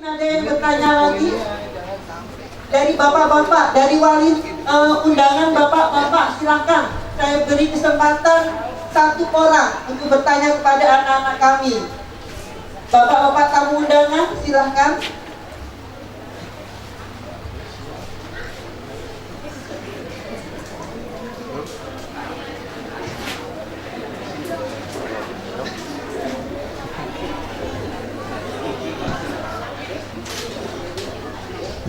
Ada yang bertanya lagi dari bapak-bapak, dari wali undangan bapak-bapak, silakan. Saya beri kesempatan satu orang untuk bertanya kepada anak-anak kami. Bapak-bapak tamu undangan, silakan.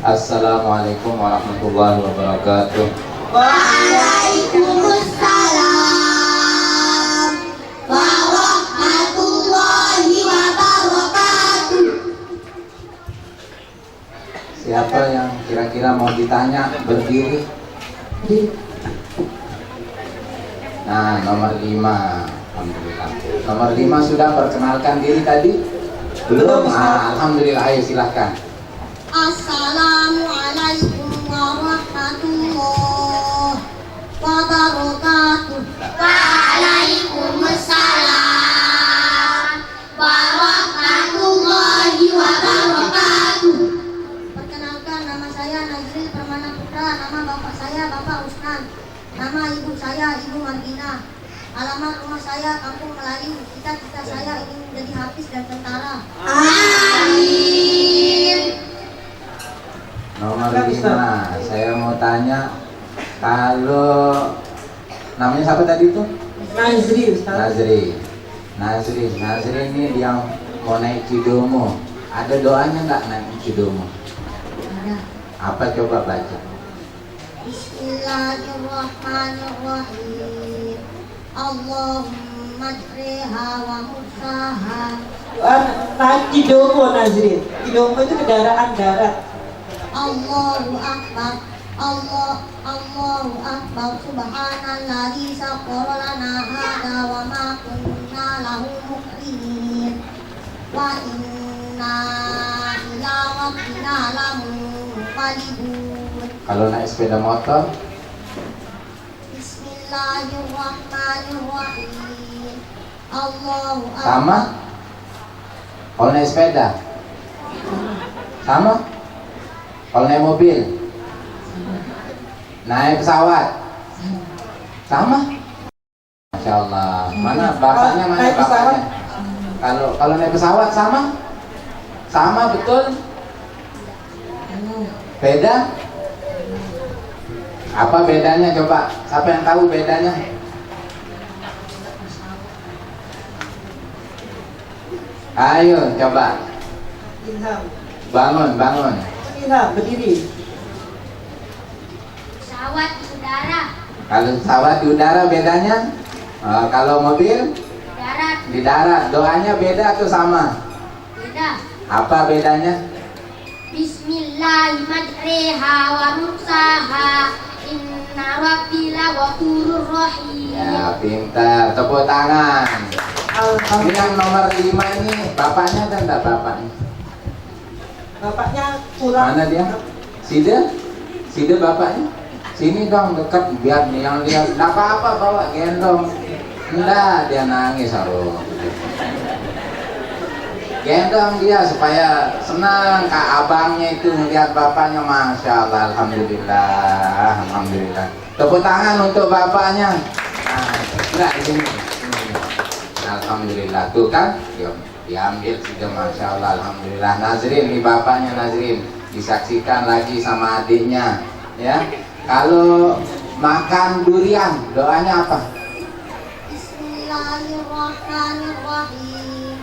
Assalamualaikum warahmatullahi wabarakatuh. Waalaikumsalam warahmatullahi wabarakatuh. Siapa yang kira-kira mau ditanya berdiri? Nah, nomor 5. Alhamdulillah. Nomor 5 sudah perkenalkan diri tadi? Belum? Alhamdulillah, ayo silahkan. Assalamualaikum warahmatullahi wabarakatuh. Waalaikumsalam warahmatullahi wabarakatuh. Perkenalkan, nama saya Nazril Permana Putra. Nama bapak saya Bapak Usnan. Nama ibu saya Ibu Margina. Alamat rumah saya Kampung Melayu. Cita-cita saya ingin menjadi hafiz dan tentara. Amin. Nomor 5, saya mau tanya, kalau namanya siapa tadi itu? Nazri. Nazri ini yang mau naik Cidomo. Ada doanya nggak naik Cidomo? Ada. Apa coba baca? Bismillahirrahmanirrahim. Allahumma jriha wa mursaha. Naik Cidomo, Nazri. Cidomo itu kendaraan darat. Allahu akbar. Allahu akbar. Subhanalladzi sakhkhara lana hadza wa ma kunna lahu muqrinin. Wa inna ila rabbina lamunqalibun. Kalau naik sepeda motor? Bismillahirrahmanirrahim. Allahu akbar. Sama? Kalau naik sepeda? Sama? Kalau naik mobil? Naik pesawat? Sama? Masya Allah. Mana bapaknya? Mana Naik pesawat. bapaknya? Kalau naik pesawat sama? Sama betul? Beda? Apa bedanya coba? Siapa yang tahu bedanya? Ayo coba. Ilham. Bangun. Ilham, berdiri. Pesawat di udara. Kalau pesawat di udara bedanya? Kalau mobil Darat. di darat. Doanya beda atau sama? Beda. Apa bedanya? Bismillahirrahmanirrahim wa mursaha. Inna rabbi laghafurur rahim. Ya, pintar. Tepuk tangan. Ini yang nomor 5 ini bapaknya dan tak bapaknya? Bapaknya pulang. Mana dia? Sida bapaknya? Sini dong dekat biar yang lihat. Nggak apa-apa bawa gendong. Enggak, dia nangis harus. Gendong dia supaya senang. Kak abangnya itu melihat bapaknya, masya Allah, alhamdulillah. Tepuk tangan untuk bapaknya. Nah, enggak di sini. Alhamdulillah, tuh kan? Diambil sudah, masya Allah, alhamdulillah. Nazrin, ini bapaknya Nazrin, disaksikan lagi sama adiknya, ya. Kalau makan durian, doanya apa? Bismillahirrahmanirrahim.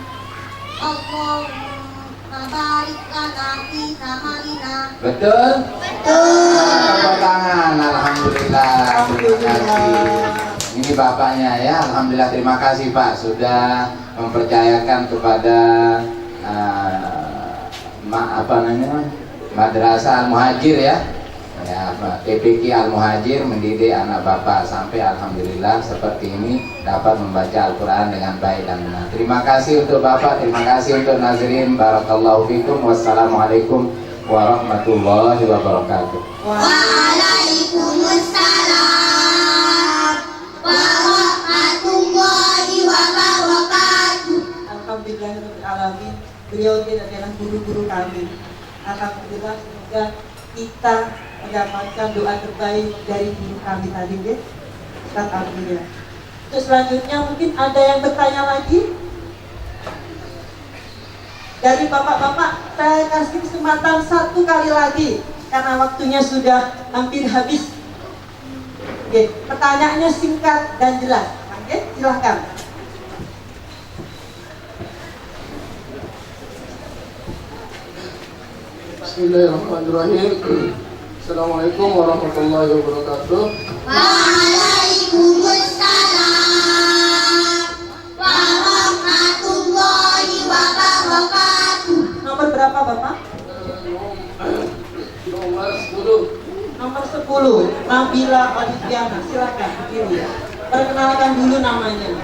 Allahumma barik lana fi samarina. Betul? Tepuk tangan, alhamdulillah. Terima kasih. Ini bapaknya ya, alhamdulillah, terima kasih Pak sudah mempercayakan kepada Madrasah Al-Muhajir ya, TPQ Al-Muhajir mendidik anak Bapak sampai alhamdulillah seperti ini dapat membaca Al-Quran dengan baik dan benar. Terima kasih untuk Bapak, terima kasih untuk Nazrin. Barakallahu fikum. Wassalamualaikum warahmatullahi wabarakatuh. Waalaikumsalam warahmatullahi wabarakatuh. Alhamdulillahirrahmanirrahim. Beliau adalah guru-guru kami. Alhamdulillah, semoga kita mendapatkan doa terbaik dari guru kami tadi, ya. Ustaz, alhamdulillah. Terus selanjutnya mungkin ada yang bertanya lagi dari bapak-bapak. Saya kasih kesempatan satu kali lagi karena waktunya sudah hampir habis. Oke, pertanyaannya singkat dan jelas. Oke, silahkan. Bismillahirrahmanirrahim. Assalamualaikum warahmatullahi wabarakatuh. Waalaikumsalam warahmatullahi wabarakatuh. Nomor berapa Bapak? Nomor 10. Nomor 10, Nabila Oliviana. Silakan berdiri. Perkenalkan dulu namanya.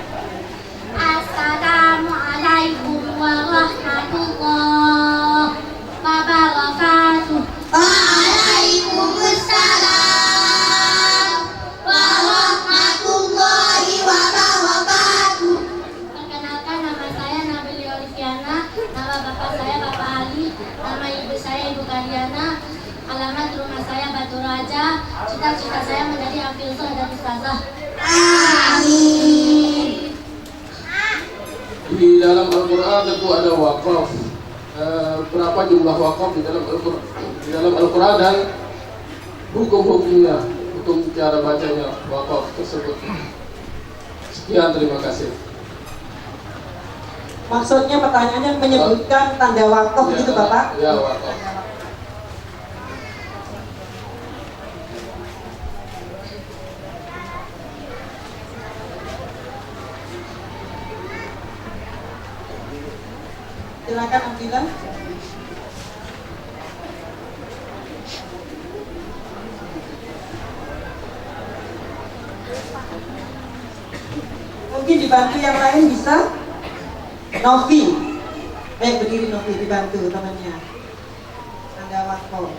Assalamualaikum warahmatullahi wabarakatuh. Waalaikumsalam warahmatullahi wabarakatuh. Perkenalkan, nama saya Nabila Oliviana, nama bapak saya Bapak Ali, nama ibu saya Ibu Kariana, alamat rumah saya Batu Raja, cita-cita saya menjadi hafizah dan ustazah. Amin. Di dalam Al-Quran tentu ada wakaf. Berapa jumlah wakaf di dalam Al-Quran? Di dalam Al-Quran dan hukum-hukumnya, hukum cara bacanya wakaf tersebut. Sekian, terima kasih. Maksudnya pertanyaannya menyebutkan tanda wakaf gitu Bapak? Ya, wakaf. Silakan Abdillah. Mungkin dibantu yang lain bisa? Novi. Berdiri Novi, dibantu temannya. Anda wakaf.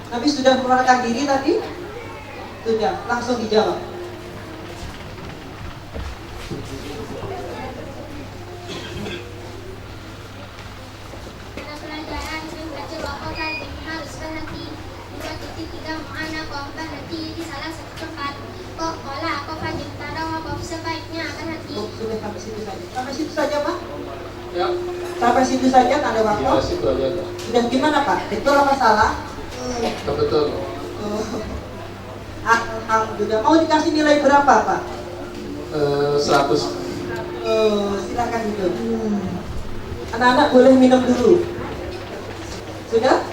Tapi sudah mengeluarkan diri tadi? Sudah, langsung dijawab. Pelajaran sering baca wakaf dan harus berhenti 2.3 mu'ana kau berhenti di salah satu tempat. Kok pola kau fajr tara wakaf sebaiknya berhenti. Oh, sudah sampai situ saja. Sampai situ saja Pak? Ya, Sampai situ saja tanda di wakaf. situ aja. Sudah gimana Pak? Betul apa salah? Betul. Oh. Alhamdulillah. Mau dikasih nilai berapa Pak? 100. Silakan duduk. Anak-anak boleh minum dulu. Sudah?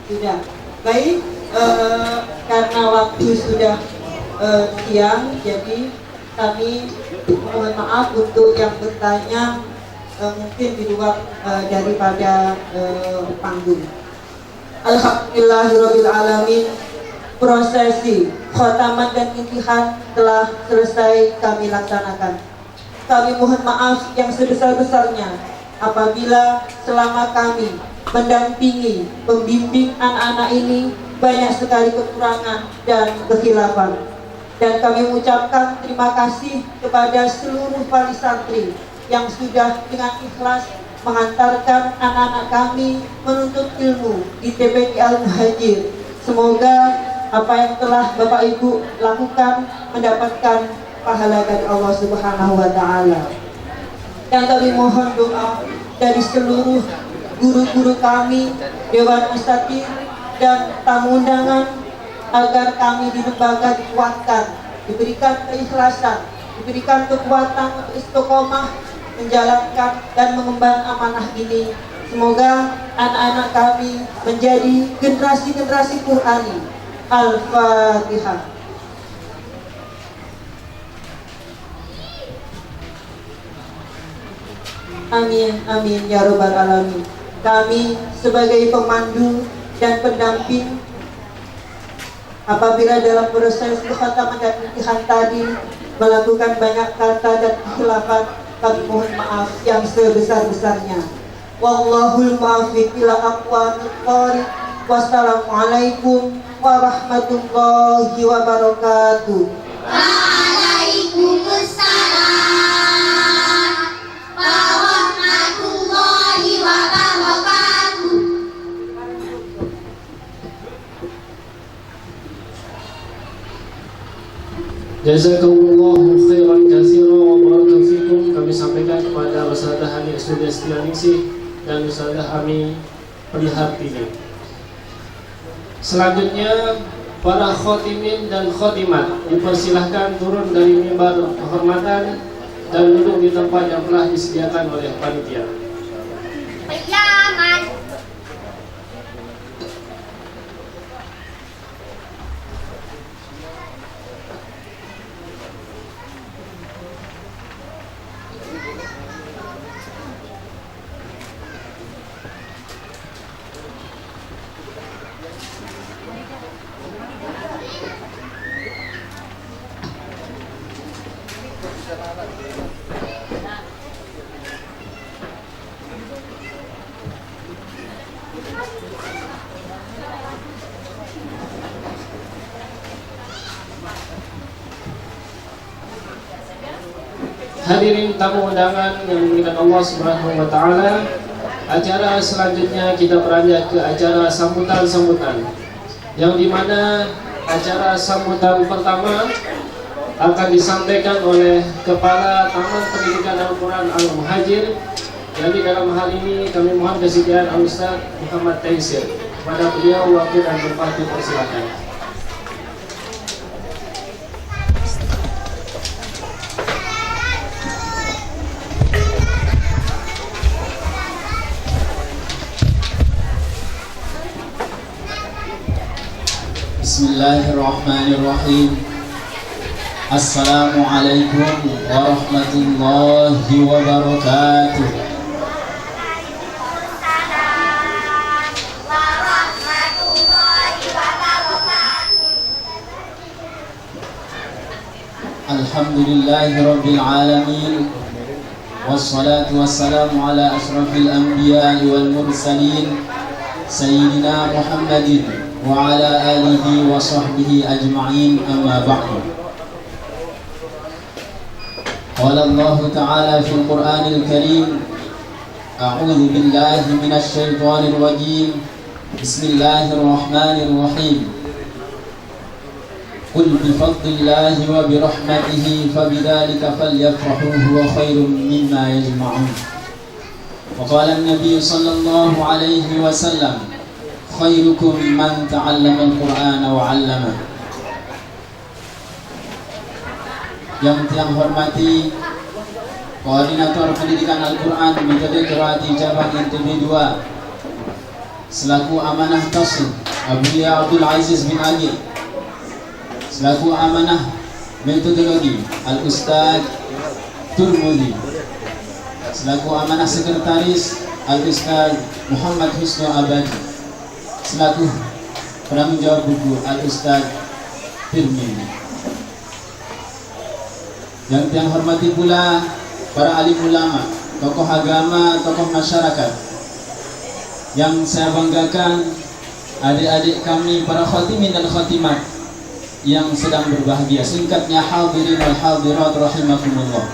Sudah. Baik. Karena waktu sudah siang, jadi kami mohon maaf untuk yang bertanya mungkin di luar daripada panggung. Alhamdulillahirabbil alamin. Prosesi khataman dan intihan telah selesai kami laksanakan. Kami mohon maaf yang sebesar-besarnya apabila selama kami mendampingi, membimbing anak-anak ini banyak sekali kekurangan dan kekhilafan. Dan kami mengucapkan terima kasih kepada seluruh wali santri yang sudah dengan ikhlas mengantarkan anak-anak kami menuntut ilmu di TPQ Al-Muhajir. Semoga apa yang telah Bapak Ibu lakukan mendapatkan pahala dari Allah Subhanahu wa Ta'ala. Dan kami mohon doa dari seluruh guru-guru kami, Dewan Ustadzin dan tamu undangan agar kami di lembaga dikuatkan, diberikan keikhlasan, diberikan kekuatan untuk istiqomah menjalankan dan mengemban amanah ini. Semoga anak-anak kami menjadi generasi-generasi Qur'ani. Al-Fatihah. Amin, amin, ya Rabbal Alamin. Kami sebagai pemandu dan pendamping apabila dalam proses khataman dan imtihan tadi melakukan banyak kata dan khilafat, kami mohon maaf yang sebesar-besarnya. Wallahul muwaffiq ila aqwamit thoriq. Wassalamualaikum warahmatullahi wabarakatuh. Waalaikumsalam Jazakumullahu khairan katsiran wa barakallahu fikum. Kami sampaikan kepada Ustazah Hani Sudiastianingsih dan Ustazah Ami Prihartini. Selanjutnya para khotimin dan khotimat dipersilahkan turun dari mimbar kehormatan dan duduk di tempat yang telah disediakan oleh panitia. Hadirin tamu undangan yang dimuliakan Allah Subhanahu wa taala, acara selanjutnya kita beranjak ke acara sambutan-sambutan, yang dimana acara sambutan pertama akan disampaikan oleh Kepala Taman Pendidikan Al-Quran Al-Muhajir. Jadi dalam hal ini kami mohon kesediaan Al-Ustaz Muhammad Taisir. Kepada beliau waktu dan tempat dipersilakan. Bismillahirrahmanirrahim. Assalamualaikum warahmatullahi wabarakatuh. Alhamdulillahi rabbil alamin. Wassalatu wassalamu ala ashrafil anbiya'i wal mursalin Sayyidina Muhammadin wa ala alihi wa sahbihi ajma'in, amma ba'du. Qala Allah ta'ala fil Qur'anil Karim, a'udzu billahi minasy syaithanir rajim. Bismillahirrahmanirrahim. Qul bi fadlillahi wa bi rahmatihi fabidzalika falyafrahu huwa khairum mimma yajma'un. Wa qala an-nabiy sallallahu alaihi wasallam, khairukum man ta'allama al-Qur'ana wa 'allama. Yang hormati Koordinator Pendidikan Al-Quran Metode Qiraati Cabang NTB 2 selaku amanah tasawuf Abuya Abdul Aziz bin Agil, selaku amanah metodologi Al-Ustaz Turmudi, selaku amanah sekretaris Al-Ustaz Muhammad Husnu Abadi, selaku penanggung jawab buku Al-Ustaz Tirmidzi. Yang hormati pula para alim ulama, tokoh agama, tokoh masyarakat. Yang saya banggakan adik-adik kami para khatimin dan khatimat yang sedang berbahagia. Singkatnya hadirin wal hadirat rahimakumullah.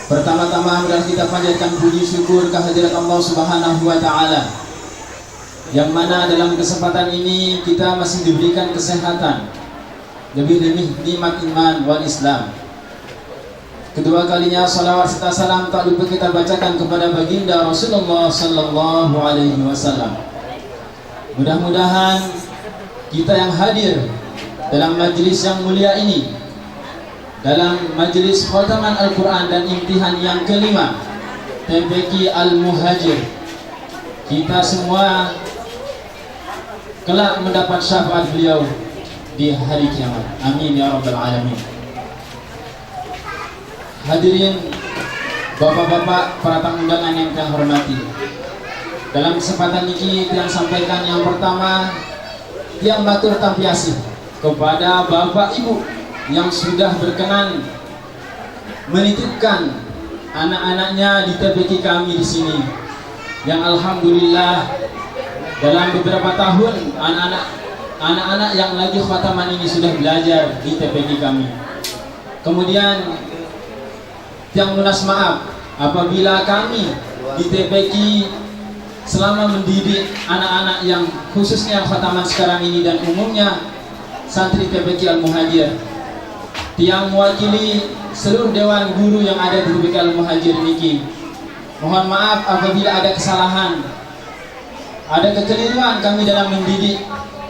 Pertama-tama mari kita panjatkan puji syukur kehadirat Allah Subhanahu wa taala, yang mana dalam kesempatan ini kita masih diberikan kesehatan, lebih nikmat iman wal Islam. Kedua kalinya salawat serta salam tak lupa kita bacakan kepada baginda Rasulullah sallallahu alaihi wasallam. Mudah-mudahan kita yang hadir dalam majelis yang mulia ini, dalam majelis khataman Al-Quran dan imtihan yang kelima TPQ Al-Muhajir, kita semua kelak mendapat syafaat beliau di hari kiamat. Amin ya rabbal alamin. Hadirin bapak-bapak para tamu undangan yang saya hormati, dalam kesempatan ini yang sampaikan yang pertama yang matur tampiasih kepada bapak ibu yang sudah berkenan menitipkan anak-anaknya di TPQ kami di sini, yang alhamdulillah dalam beberapa tahun anak-anak yang lagi khataman ini sudah belajar di TPQ kami. Kemudian yang lunas maaf apabila kami di TPQ selama mendidik anak-anak yang khususnya yang khataman sekarang ini dan umumnya santri TPQ Al-Muhajir tiang mewakili seluruh dewan guru yang ada di TPK Al-Muhajir niki. Mohon maaf apabila ada kesalahan, ada kekeliruan kami dalam mendidik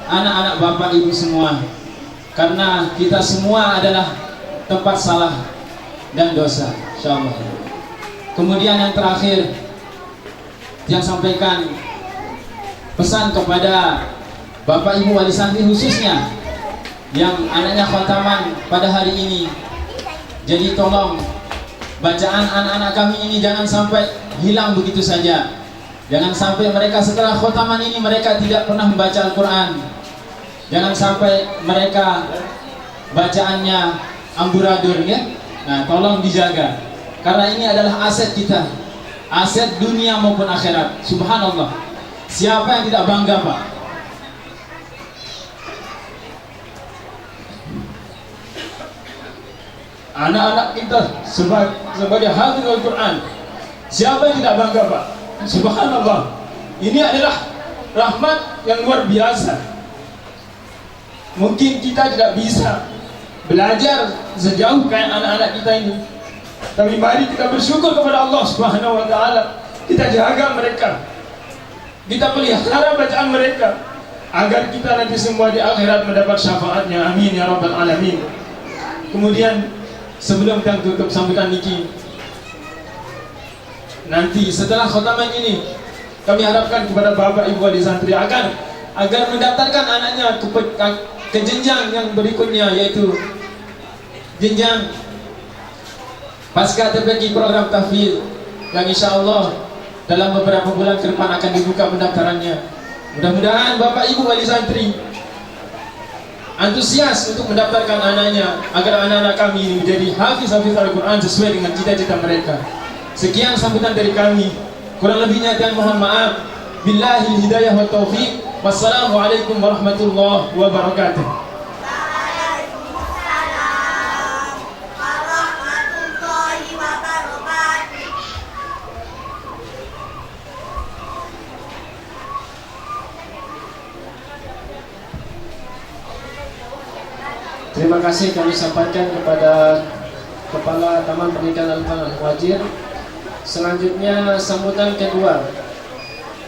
anak-anak bapak ibu semua, karena kita semua adalah tempat salah dan dosa, insyaallah. Kemudian yang terakhir, yang sampaikan pesan kepada bapak ibu wali santri khususnya yang anaknya khataman pada hari ini. Jadi tolong bacaan anak-anak kami ini jangan sampai hilang begitu saja. Jangan sampai mereka setelah khataman ini mereka tidak pernah membaca Al-Quran. Jangan sampai mereka bacaannya amburadul ya. Nah, tolong dijaga. Karena ini adalah aset kita. Aset dunia maupun akhirat. Subhanallah. Siapa yang tidak bangga, Pak? Anak-anak kita sebagai hafiz Al-Quran, siapa yang tidak bangga, Pak? Subhanallah. Ini adalah rahmat yang luar biasa. Mungkin kita tidak bisa belajar sejauh kayak anak-anak kita ini, tapi mari kita bersyukur kepada Allah Subhanahu wa Ta'ala. Kita jaga mereka, kita pelihara bacaan mereka, agar kita nanti semua di akhirat mendapat syafaatnya. Amin ya rabbal alamin. Kemudian sebelum kita tutup sambutan niki, nanti setelah khotaman ini kami harapkan kepada bapak ibu wali santri agar mendaftarkan anaknya ke jenjang yang berikutnya, yaitu jenjang pasca TPQ program tahfidz yang insya Allah dalam beberapa bulan ke depan akan dibuka pendaftarannya. Mudah-mudahan bapak ibu wali santri antusias untuk mendaftarkan anaknya agar anak-anak kami ini menjadi hafiz-hafiz Al-Quran sesuai dengan cita-cita mereka. Sekian sambutan dari kami, kurang lebihnya dan mohon maaf. Billahi hidayah wa taufiq. Wassalamualaikum warahmatullahi wabarakatuh. Terima kasih kami sampaikan kepada Kepala Taman Pendidikan Al-Muhajir. Selanjutnya sambutan kedua,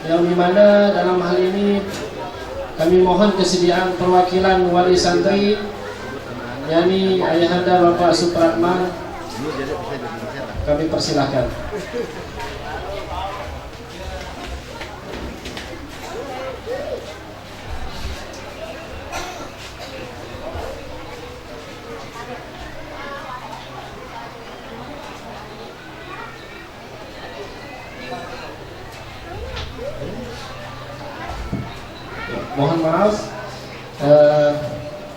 yang dimana dalam hal ini kami mohon kesediaan perwakilan wali santri, yakni Ayahanda Bapak Supratman. Kami persilahkan. Mohon maaf,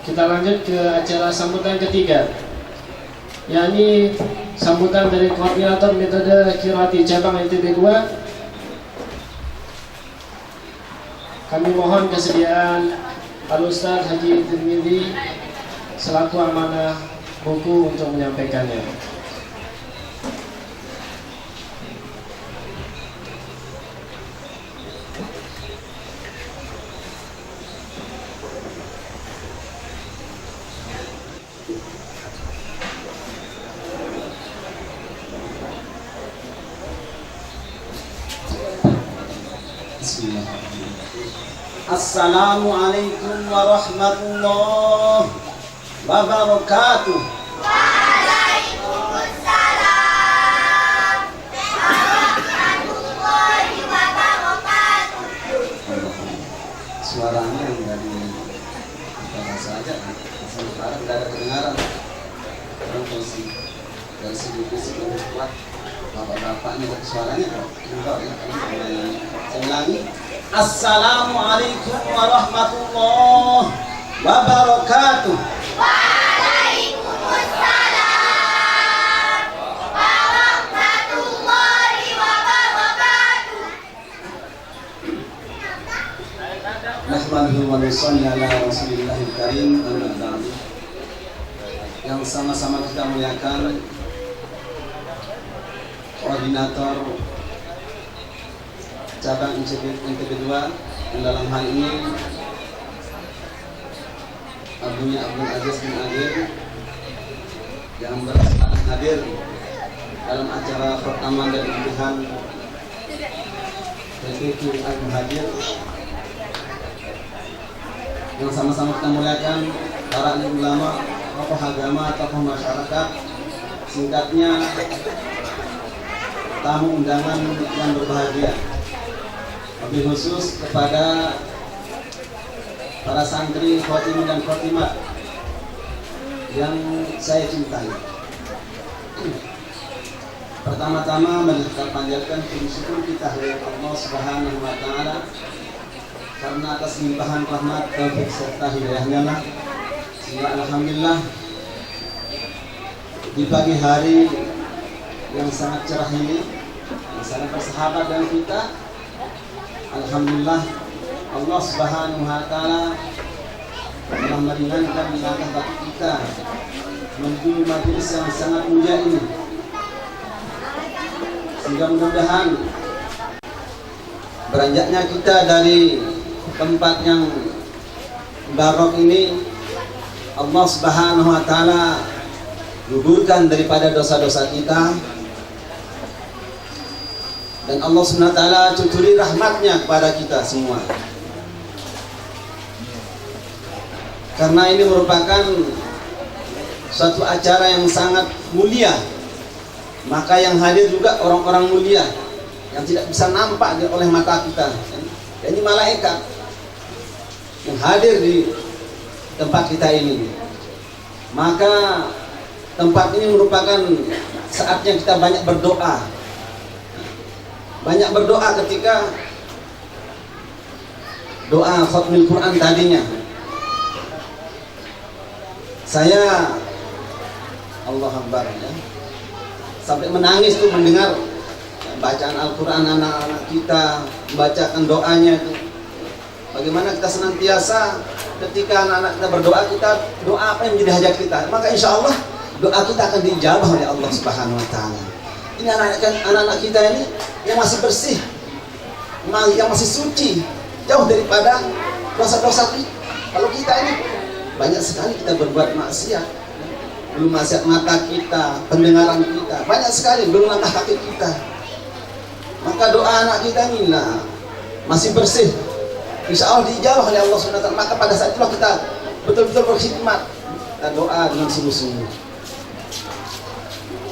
kita lanjut ke acara sambutan ketiga, yakni sambutan dari koordinator metode Qiraati cabang NTB 2. Kami mohon kesediaan Al-Ustaz Haji Tirmidzi selaku amanah buku untuk menyampaikannya. Assalamualaikum warahmatullahi wabarakatuh. Waalaikumsalam warahmatullahi wabarakatuh. Suaranya yang dari bahasa aja, sementara tidak ada kedengaran. Dari segi fisik lebih kuat. Bapak-bapak ini suaranya kok enggak ya. Saya ulangi. Assalamualaikum warahmatullahi wabarakatuh. Waalaikumsalam warahmatullahi wabarakatuh. Nahmaduhu wa nusalli ala Rasulillahil Karim. Yang sama-sama kita muliakan koordinator cabang NTB 2 yang dalam hal ini Abunya Abdul Aziz bin Agir, yang berkesempatan hadir dalam acara pertama dari pilihan PPQ Al-Muhajir, yang sama-sama kita muliakan para ulama, tokoh agama, tokoh masyarakat, singkatnya tamu undangan yang berbahagia. Lebih khusus kepada para santri, khotimin dan khotimat yang saya cintai. Pertama-tama mari kita panjatkan puji syukur kita kepada Allah Subhanahu wa taala karena atas limpahan rahmat, taufik serta hidayahnya lah, sehingga alhamdulillah di pagi hari yang sangat cerah ini, yang sangat bersahabat dengan kita, alhamdulillah Allah Subhanahu wa taala telah meringankan langkah kaki kita menuju majelis yang sangat mulia ini, sehingga mudah-mudahan beranjaknya kita dari tempat yang barok ini, Allah Subhanahu wa taala gugurkan daripada dosa-dosa kita, dan Allah Subhanahu wa taala cucuri rahmatnya kepada kita semua. Karena ini merupakan suatu acara yang sangat mulia, maka yang hadir juga orang-orang mulia yang tidak bisa nampak oleh mata kita. Ini malaikat yang hadir di tempat kita ini. Maka tempat ini merupakan saatnya kita banyak berdoa. Banyak berdoa ketika doa khatmul Quran tadinya. Saya Allah Akbar ya, sampai menangis tuh mendengar bacaan Al-Quran anak-anak kita, membacakan doanya tuh. Bagaimana kita senantiasa ketika anak-anak kita berdoa, kita doa apa yang menjadi hajat kita, maka insya Allah doa kita akan dijabah oleh Allah Subhanahu wa taala. Ini anak-anak kita ini yang masih bersih, yang masih suci, jauh daripada dosa-dosa kita. Kalau kita ini banyak sekali kita berbuat maksiat, belum maksiat mata kita, pendengaran kita, banyak sekali belum langkah kaki kita. Maka doa anak kita ini lah masih bersih, insya Allah dijawab oleh Allah SWT. Maka pada saat itulah kita betul-betul berkhidmat, kita doa dengan sungguh-sungguh.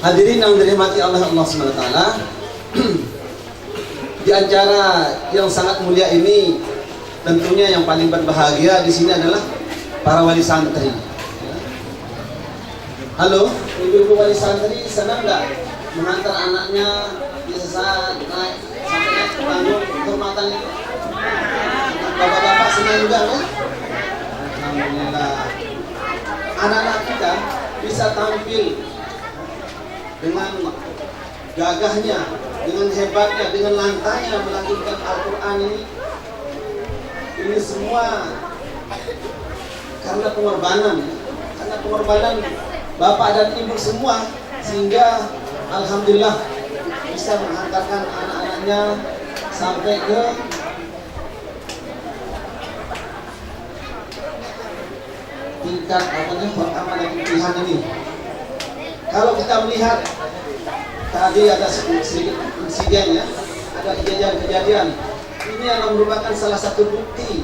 Hadirin yang dirahmati Allah SWT, di acara yang sangat mulia ini, tentunya yang paling berbahagia di sini adalah para wali santri. Halo, ibu-ibu wali santri senang nggak mengantar anaknya di saat naik sampai naik ke panggung kehormatan itu? Bapak-bapak senang juga kan? Alhamdulillah. Anak-anak kita bisa tampil dengan gagahnya, dengan hebatnya, dengan lantainya melanjutkan Al-Quran ini. Ini semua karena pengorbanan, bapak dan ibu semua, sehingga alhamdulillah bisa menghantarkan anak-anaknya sampai ke tingkat pertama dari pilihan ini. Kalau kita melihat tadi ada sedikit insiden ya, ada kejadian-kejadian ini yang merupakan salah satu bukti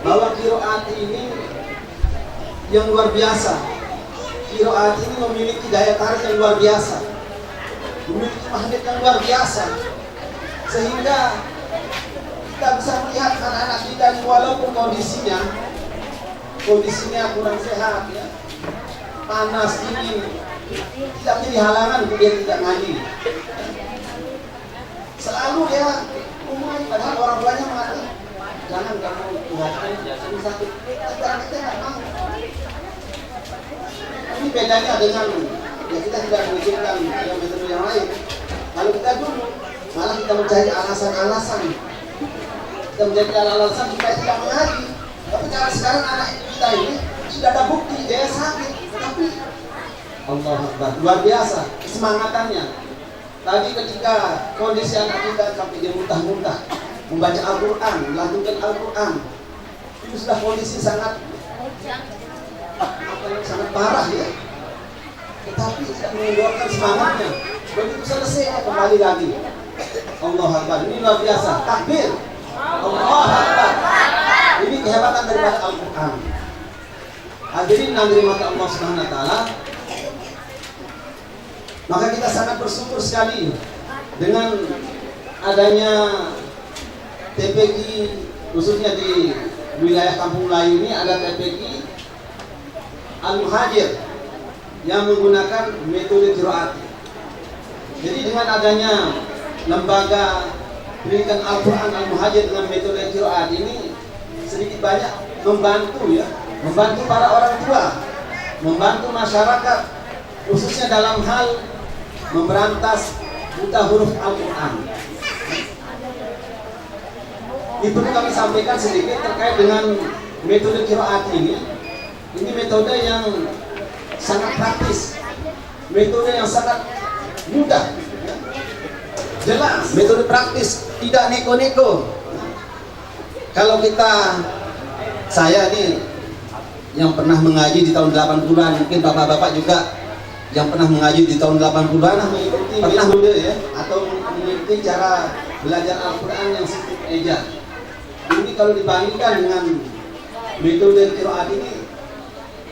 bahwa qiraat ini yang luar biasa. Qiraat ini memiliki daya tarik yang luar biasa, memiliki magnet yang luar biasa, sehingga kita bisa melihat anak-anak kita walaupun kondisinya kurang sehat ya, panas, dingin, tidak menjadi halangan untuk dia tidak ngaji. Selalu dia umum, padahal orang tuanya mengatakan jangan kamu ngaji, ini sakit, tapi anak kita nggak mau. Ini bedanya dengan ya, kita tidak menunjukkan metode yang lain. Kalau kita dulu malah kita mencari alasan-alasan, kita mencari alasan supaya tidak mengaji. Tapi kalau sekarang anak kita ini sudah ada bukti dia sakit, tetapi Allah Akbar, luar biasa kesemangatannya. Tadi ketika kondisi anak kita sampai dia muntah-muntah membaca Al-Quran, melantunkan Al-Quran, itu sudah kondisi sangat parah ya. tetapi tidak mengendorkan semangatnya. Begitu selesai kembali lagi. Allah Akbar. Ini luar biasa. Takbir. Allah Akbar. Ini kehebatan daripada Al-Quran. Hadirin yang dirahmati Allah Subhanahu wa taala. Maka kita sangat bersyukur sekali dengan adanya TPQ, khususnya di wilayah Kampung Melayu ini ada TPQ Al-Muhajir yang menggunakan metode qiraat. Jadi dengan adanya lembaga pendidikan Al-Quran Al-Muhajir dengan metode qiraat ini sedikit banyak membantu ya, membantu para orang tua, membantu masyarakat khususnya dalam hal memberantas buta huruf Al-Quran. Ini perlu kami sampaikan sedikit terkait dengan metode qiraat ini. Ini metode yang sangat praktis, metode yang sangat mudah, jelas, metode praktis, tidak neko-neko. Kalau saya ini yang pernah mengaji di tahun 80-an, mungkin bapak-bapak juga yang pernah mengaji di tahun 80-an pernah muda ya, atau mengikuti cara belajar Al-Quran yang sistem eja. Ini kalau dibandingkan dengan metode qiraat ini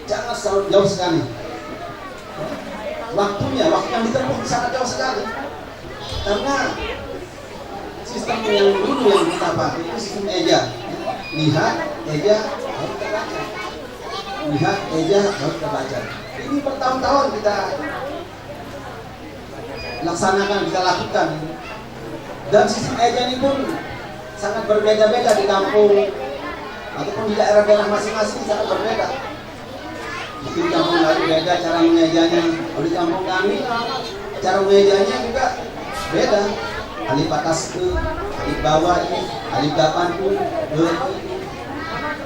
sangat jauh sekali. Waktu yang ditempuh sangat jauh sekali. Karena sistem yang dulu yang kita pakai itu sistem eja. Lihat, eja, harus kita baca. Lihat, eja, harus kita baca. Ini bertahun-tahun kita laksanakan, kita lakukan. Dan sistem eja ini pun sangat berbeda-beda di kampung ataupun di daerah-daerah masing-masing sangat berbeda. Mungkin kampung lain beda cara mengejanya, kalau di kampung kami cara mengejanya juga beda. Alif atas ke, alif bawah ini, alif depan pun,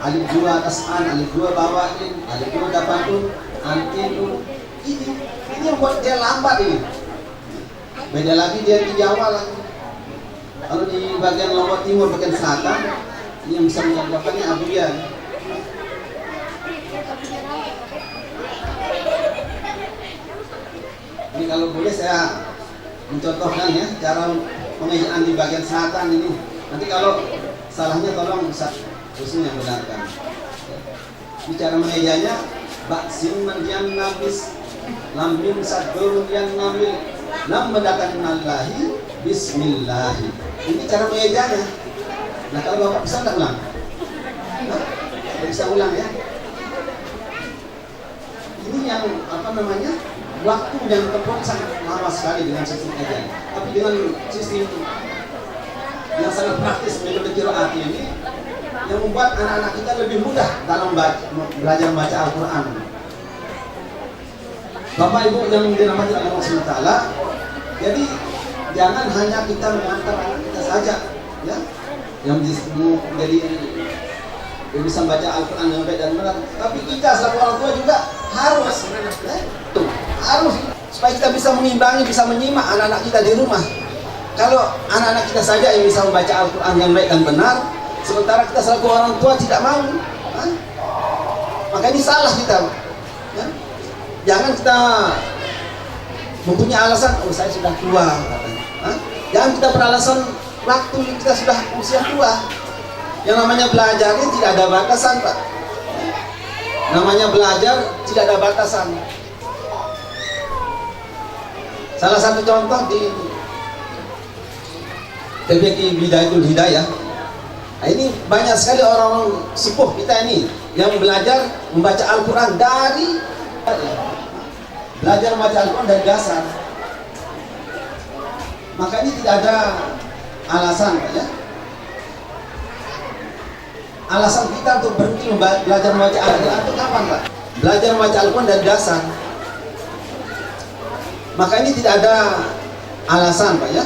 alif dua atas an, alif dua bawah in, alif dua depan pun, antin pun. Ini yang buat dia lambat ini. Beda lagi dia di Jawa lagi. Kalau di bagian Lombok Timur, bagian selatan, yang bisa menjawabkannya Abuya. Ini kalau boleh saya mencontohkan ya cara pengejaan di bagian selatan ini. Nanti kalau salahnya tolong Ustaz khususnya benarkan. Ini cara mengejanya baksin manjan nabis lam mim sadurun yang namil lam mendakan nallahi bismillahi. Ini cara mengejanya. Nah kalau Bapak bisa nggak ulang? Bisa ulang ya. Ini yang waktu yang tempuh sangat lama sekali dengan sistem eja. Tapi dengan sistem yang sangat praktis metode qiraat ini yang membuat anak-anak kita lebih mudah dalam belajar membaca Al-Quran. Bapak Ibu yang dirahmati Allah Subhanahu wa taala, jadi jangan hanya kita mengantar anak kita saja ya, yang jadi bisa membaca Al-Quran dengan baik dan benar, tapi kita selaku orang tua juga harus supaya kita bisa mengimbangi, bisa menyimak anak-anak kita di rumah. Kalau anak-anak kita saja yang bisa membaca Al-Quran yang baik dan benar, sementara kita selaku orang tua tidak mau, maka ini salah kita. Jangan kita mempunyai alasan, oh saya sudah tua, jangan kita beralasan waktu kita sudah usia tua. Yang namanya belajar ini tidak ada batasan, Pak. Namanya belajar tidak ada batasan. Salah satu contoh di TPQ Bidayatul Hidayah. Nah, ini banyak sekali orang sepuh kita ini yang belajar membaca Al-Quran dari belajar membaca Al-Quran dari dasar. Maka ini tidak ada alasan, Pak ya. Alasan kita untuk berhenti belajar membaca Al-Quran itu kapan, Pak? Belajar membaca Al-Quran dari dasar. Maka ini tidak ada alasan, Pak ya.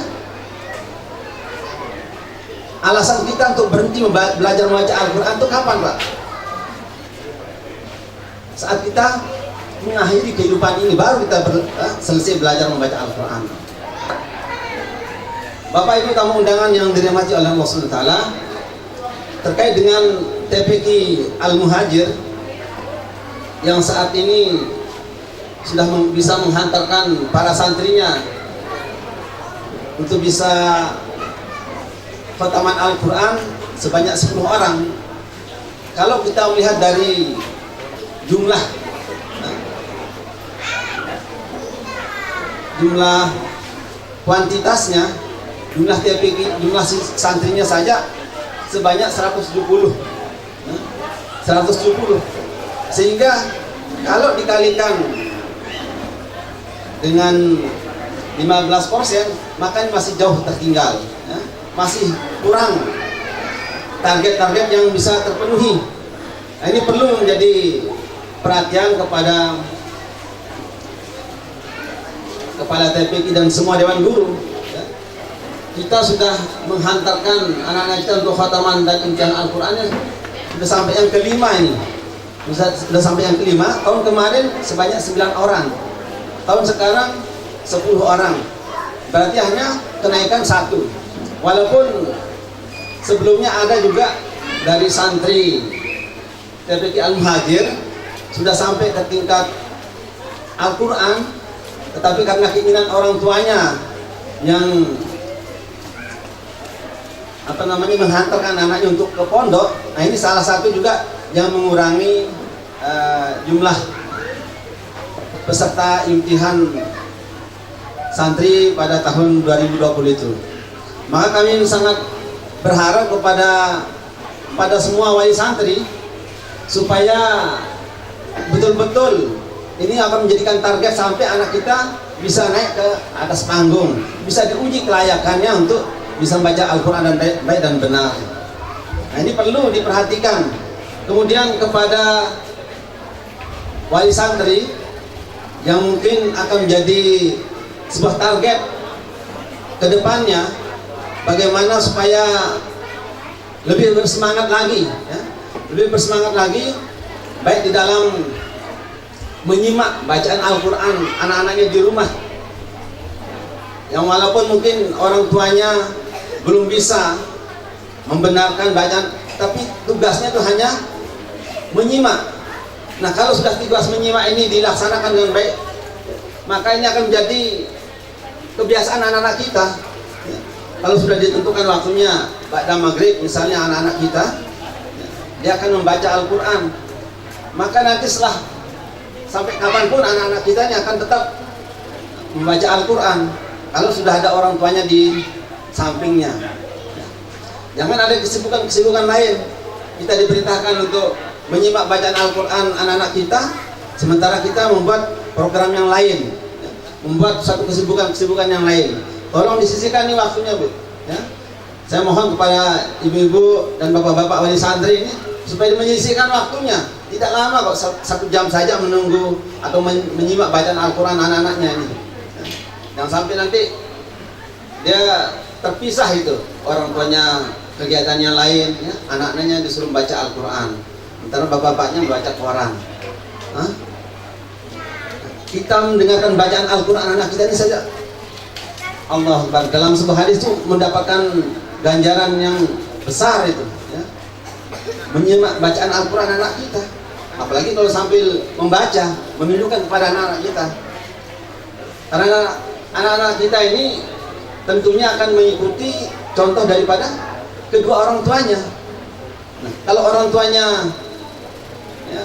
Alasan kita untuk berhenti belajar membaca Al-Quran itu kapan, Pak? Saat kita mengakhiri kehidupan ini baru kita selesai belajar membaca Al-Quran. Bapak Ibu tamu undangan yang dirahmati oleh Allah Subhanahu wa taala, terkait dengan TPQ Al-Muhajir yang saat ini sudah bisa menghantarkan para santrinya untuk bisa khataman Al-Quran sebanyak 10 orang. Kalau kita melihat dari jumlah kuantitasnya, jumlah TPK, jumlah santrinya saja sebanyak 170. Sehingga kalau dikalikan dengan 15%, maka masih jauh tertinggal, ya. Masih kurang target-target yang bisa terpenuhi. Nah, ini perlu menjadi perhatian kepada kepala TPK dan semua dewan guru, ya. Kita sudah menghantarkan anak-anak kita untuk khataman dan imtihan Al-Qurannya sudah sampai yang kelima ini. Sudah sampai yang kelima. Tahun kemarin sebanyak 9 orang. Tahun sekarang 10 orang. Berarti hanya kenaikan 1. Walaupun sebelumnya ada juga dari santri TPK Al-Muhajir sudah sampai ke tingkat Al-Quran, tetapi karena keinginan orang tuanya yang menghantarkan anaknya untuk ke pondok, nah ini salah satu juga yang mengurangi jumlah peserta imtihan santri pada tahun 2020 itu. Maka kami sangat berharap kepada semua wali santri supaya betul-betul ini akan menjadikan target sampai anak kita bisa naik ke atas panggung, bisa diuji kelayakannya untuk bisa membaca Al-Quran dan baik dan benar. Nah, ini perlu diperhatikan. Kemudian kepada wali santri yang mungkin akan menjadi sebuah target ke depannya, bagaimana supaya lebih bersemangat lagi, ya? Lebih bersemangat lagi, baik di dalam menyimak bacaan Al-Quran anak-anaknya di rumah, yang walaupun mungkin orang tuanya belum bisa membenarkan bacaan, tapi tugasnya itu hanya menyimak. Nah, kalau sudah tugas menyimak ini dilaksanakan dengan baik, maka ini akan menjadi kebiasaan anak-anak kita. Kalau sudah ditentukan waktunya ba'da maghrib misalnya anak-anak kita, dia akan membaca Al-Quran, maka nanti setelah sampai kapanpun anak-anak kita ini akan tetap membaca Al-Quran kalau sudah ada orang tuanya di sampingnya. Jangan ada kesibukan lain. Kita diperintahkan untuk menyimak bacaan Al-Quran anak-anak kita, sementara kita membuat program yang lain, membuat satu kesibukan yang lain. Tolong disisihkan nih waktunya, Bu, ya. Saya mohon kepada ibu-ibu dan bapak-bapak wali santri ini supaya menyisihkan waktunya. Tidak lama kok, 1 jam saja menunggu atau menyimak bacaan Al-Quran anak-anaknya ini, ya. Jangan sampai nanti dia terpisah itu, orang tuanya kegiatannya lain, ya. Anak-anaknya disuruh baca Al-Quran, sementara bapak-bapaknya membaca koran. Kita mendengarkan bacaan Al-Quran anak kita ini saja, Allah Akbar, dalam sebuah hadis itu mendapatkan ganjaran yang besar itu, ya. Menyimak bacaan Al-Quran anak kita, apalagi kalau sambil membaca, menunjukkan kepada anak-anak kita. Karena anak-anak kita ini tentunya akan mengikuti contoh daripada kedua orang tuanya. Nah, kalau orang tuanya, ya,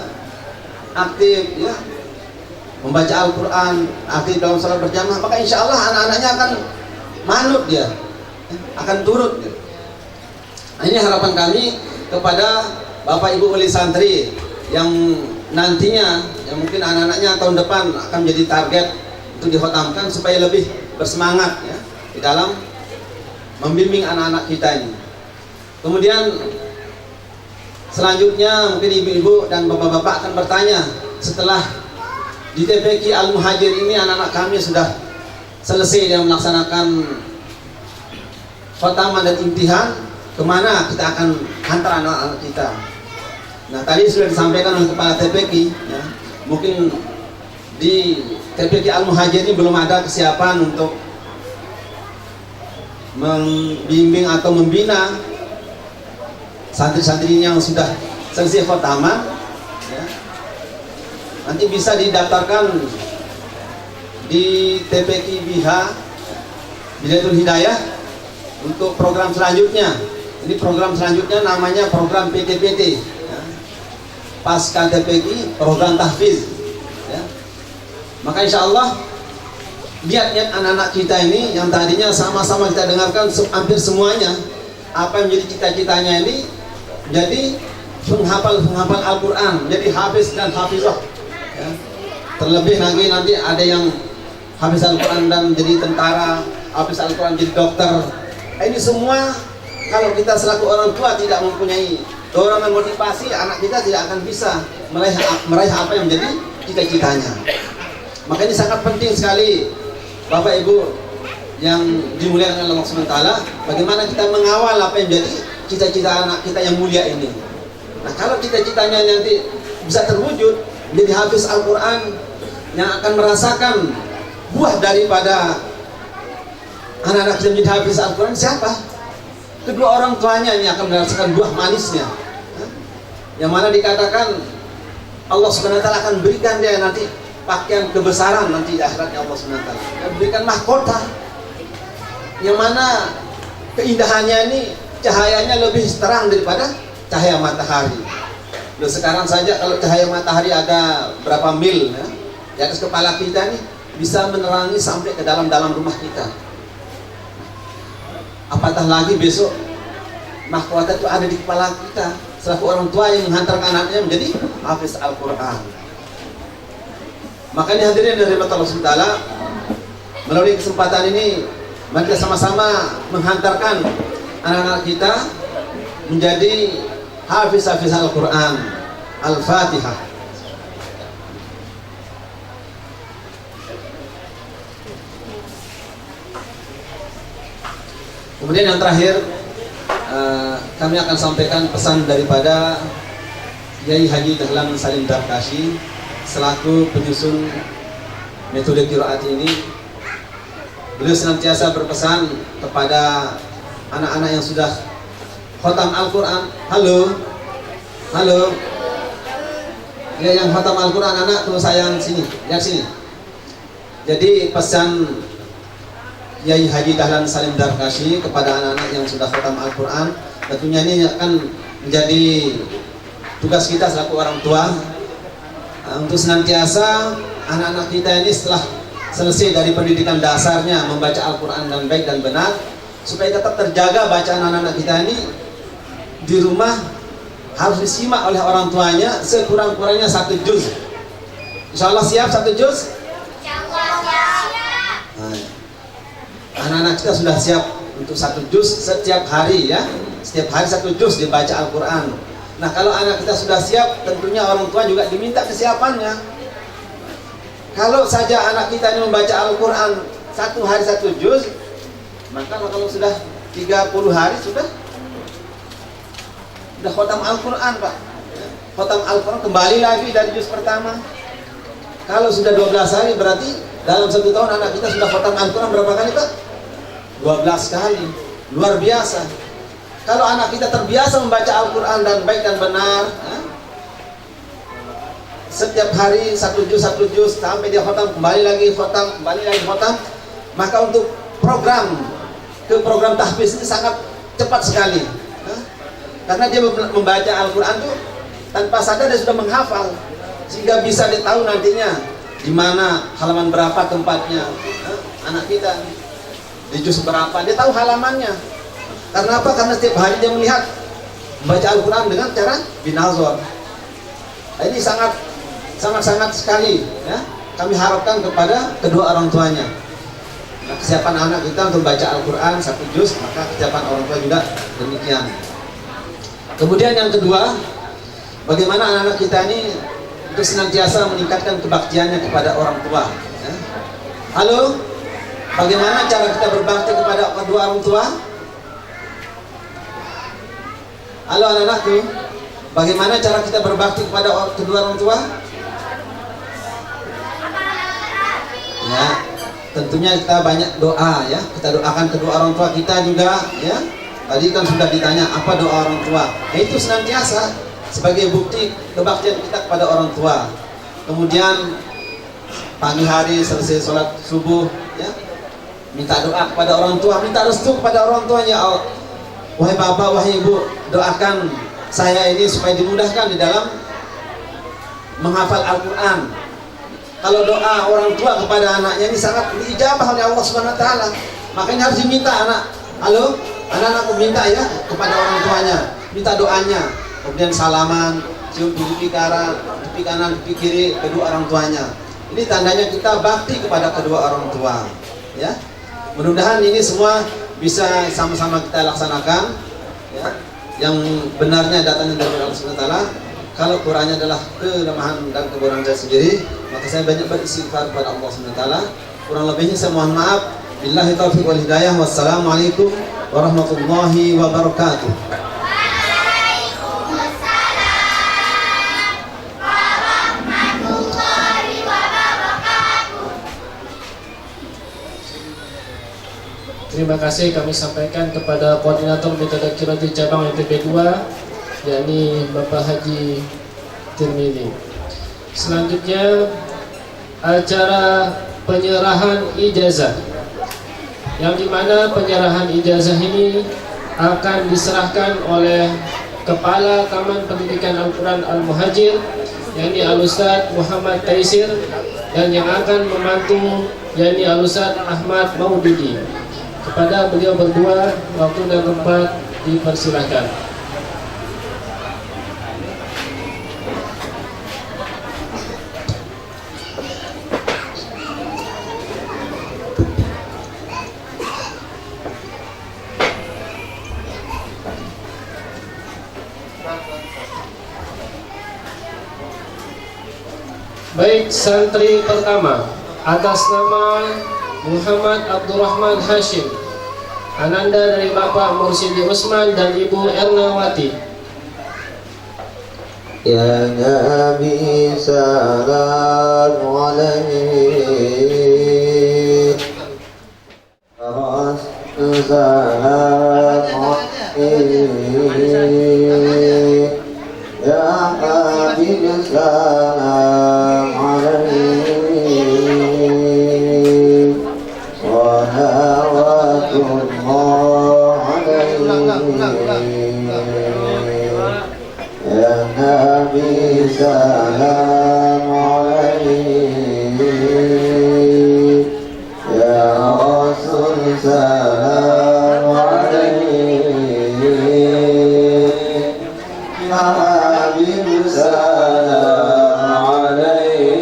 aktif, ya, membaca Al-Quran, aktif dalam salat berjamaah, maka insya Allah anak-anaknya akan manut, dia akan turut. Nah, ini harapan kami kepada Bapak Ibu wali santri yang nantinya, yang mungkin anak-anaknya tahun depan akan menjadi target untuk dikhatamkan, supaya lebih bersemangat, ya, di dalam membimbing anak-anak kita ini. Kemudian selanjutnya mungkin ibu-ibu dan bapak-bapak akan bertanya, setelah di TPK Al-Muhajir ini anak-anak kami sudah selesai yang melaksanakan khataman dan imtihan, kemana kita akan hantar anak-anak kita? Nah, tadi sudah disampaikan oleh kepala TPK, ya, mungkin di TPK Al-Muhajir ini belum ada kesiapan untuk membimbing atau membina santri-santri yang sudah selesai khataman, ya. Nanti bisa didaftarkan di TPQ BH Bidayatul Hidayah untuk program selanjutnya. Ini program selanjutnya namanya program PTPT ya. Pasca TPQ program tahfiz ya. Maka insya Allah lihat anak-anak kita ini yang tadinya sama-sama kita dengarkan hampir semuanya apa yang menjadi cita-citanya ini jadi penghafal Al-Quran, jadi hafiz dan hafizah ya. Terlebih nanti ada yang hafiz Al-Quran dan jadi tentara, hafiz Al-Quran jadi dokter. Ini semua kalau kita selaku orang tua tidak mempunyai dorongan motivasi, anak kita tidak akan bisa meraih apa yang menjadi cita-citanya. Maka ini sangat penting sekali Bapak Ibu yang dimuliakan Allah SWT, bagaimana kita mengawal apa yang menjadi cita-cita anak kita yang mulia ini. Nah, kalau cita-citanya nanti bisa terwujud menjadi hafiz Al-Quran yang akan merasakan buah daripada anak-anak kita menjadi hafiz Al-Quran, siapa? Kedua orang tuanya yang akan merasakan buah manisnya. Yang mana dikatakan Allah SWT akan berikan dia nanti pakaian kebesaran nanti di akhiratnya Allah SWT. Dan berikan mahkota yang mana keindahannya ini cahayanya lebih terang daripada cahaya matahari. Loh, sekarang saja kalau cahaya matahari ada berapa mil ya, di atas kepala kita nih bisa menerangi sampai ke dalam rumah kita. Apatah lagi besok mahkota itu ada di kepala kita selaku orang tua yang menghantarkan anaknya menjadi hafiz Al-Quran. Makanya hadirin dari Allah SWT, melalui kesempatan ini mari kita sama-sama menghantarkan anak-anak kita menjadi hafiz Al-Quran. Al-Fatihah. Kemudian yang terakhir kami akan sampaikan pesan daripada Yai Haji Dahlan Salim Darkashi selaku penyusun metode qiraat ini. Beliau senantiasa berpesan kepada anak-anak yang sudah khatam Al-Quran. Halo ya, yang khatam Al-Quran anak tuh sayang sini, lihat sini. Jadi pesan Yai Haji Dahlan Salim Darkashi kepada anak-anak yang sudah khatam Al-Quran, tentunya ini akan menjadi tugas kita selaku orang tua untuk senantiasa anak-anak kita ini setelah selesai dari pendidikan dasarnya membaca Al-Quran dan baik dan benar, supaya tetap terjaga bacaan anak-anak kita ini di rumah harus disimak oleh orang tuanya sekurang-kurangnya 1 juz. Insya Allah siap 1 juz? Anak-anak kita sudah siap untuk 1 juz setiap hari ya. Setiap hari 1 juz dibaca Al-Quran. Nah, kalau anak kita sudah siap, tentunya orang tua juga diminta kesiapannya. Kalau saja anak kita ini membaca Al-Quran 1 hari 1 juz, maka kalau sudah 30 hari sudah khatam Al-Quran, Pak. Khatam Al-Quran kembali lagi dari juz pertama. Kalau sudah 12 hari berarti dalam 1 tahun anak kita sudah khatam Al-Quran berapa kali, Pak? 12 kali. Luar biasa. Kalau anak kita terbiasa membaca Al-Quran dan baik dan benar, setiap hari 1 juz sampai dia khatam, kembali lagi khatam, maka untuk program tahfiz ini sangat cepat sekali. Karena dia membaca Al-Quran itu tanpa sadar dia sudah menghafal, sehingga bisa dia tahu nantinya di mana halaman berapa tempatnya. Anak kita di juz berapa dia tahu halamannya. Karena apa? Karena setiap hari dia melihat membaca Al-Quran dengan cara binazor. Nah, ini sangat sekali ya. Kami harapkan kepada kedua orang tuanya. Nah, kesiapan anak kita untuk baca Al-Quran 1 juz, maka kesiapan orang tua juga demikian. Kemudian yang kedua, bagaimana anak-anak kita ini untuk senantiasa meningkatkan kebaktiannya kepada orang tua ya. Halo, bagaimana cara kita berbakti kepada kedua orang tua? Halo anak-anakku, bagaimana cara kita berbakti kepada kedua orang tua? Ya, tentunya kita banyak doa ya. Kita doakan kedua orang tua kita juga ya. Tadi kan sudah ditanya apa doa orang tua. Nah, itu senantiasa sebagai bukti kebaktian kita kepada orang tua. Kemudian pagi hari selesai sholat subuh, ya, minta doa kepada orang tua, minta restu kepada orang tuanya. Wahai bapak, wahai ibu, doakan saya ini supaya dimudahkan di dalam menghafal Al-Quran. Kalau doa orang tua kepada anaknya ini sangat diijabah oleh Allah Subhanahu Wa Taala. Makanya harus diminta anak-anakku minta ya kepada orang tuanya, minta doanya, kemudian salaman, cium pipi kanan, pipi kiri kedua orang tuanya. Ini tandanya kita bakti kepada kedua orang tua, ya. Mudah-mudahan ini semua bisa sama-sama kita laksanakan, ya. Yang benarnya datangnya dari Allah Subhanahu Wa Taala. Kalau kurangnya adalah kelemahan dan kekurangan saya sendiri, maka saya banyak beristighfar kepada Allah Subhanahu Wa Taala. Kurang lebihnya saya mohon maaf. Billahi taufiq wal hidayah. Wassalamualaikum warahmatullahi wabarakatuh. Terima kasih kami sampaikan kepada Koordinator Metode Kirati Cabang MTP 2, yakni Bapak Haji Tirmidzi. Selanjutnya acara penyerahan ijazah, yang dimana penyerahan ijazah ini akan diserahkan oleh Kepala Taman Pendidikan Al-Quran Al-Muhajir, yakni Al-Ustadz Muhammad Taisir, dan yang akan membantu yakni Al-Ustadz Ahmad Maududi. Kepada beliau berdua, waktu dan tempat dipersilahkan. Baik, santri pertama atas nama Muhammad Abdurrahman Hashim, ananda dari Bapak Mursidi Usman dan Ibu Ernawati. Ya Nabi salam alaihi, Rasul salam alaihi, Ya Habib salam alaihi, salawatullah alaihi, Ya Nabi salam alaihi, Ya Rasul salam alaihi, Ya Habib salam alaihi,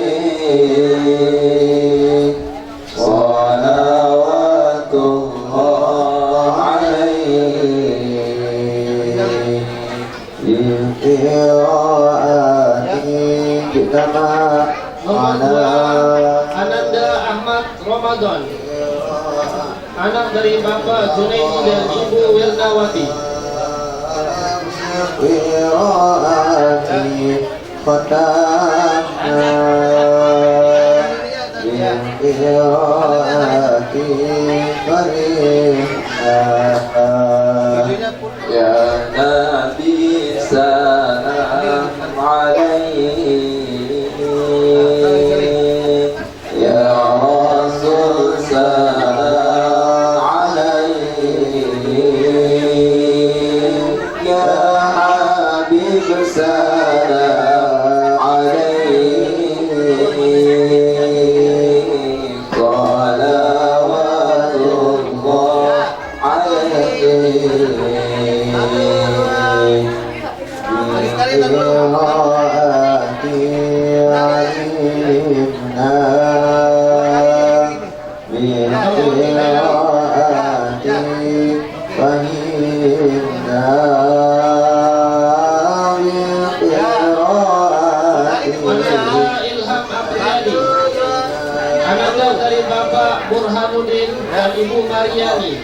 salawatullah alaihi. Ananda Ahmad Ramadan, anak dari Bapak Junaidi dan Ibu Wirnawati. Ya Nabi salam alaihi, Ya Rasul salam alaihi, Ya Habib salam alaihi, salawatullah alaihi. Ananda dari Bapak Burhanuddin dan Ibu Mariani.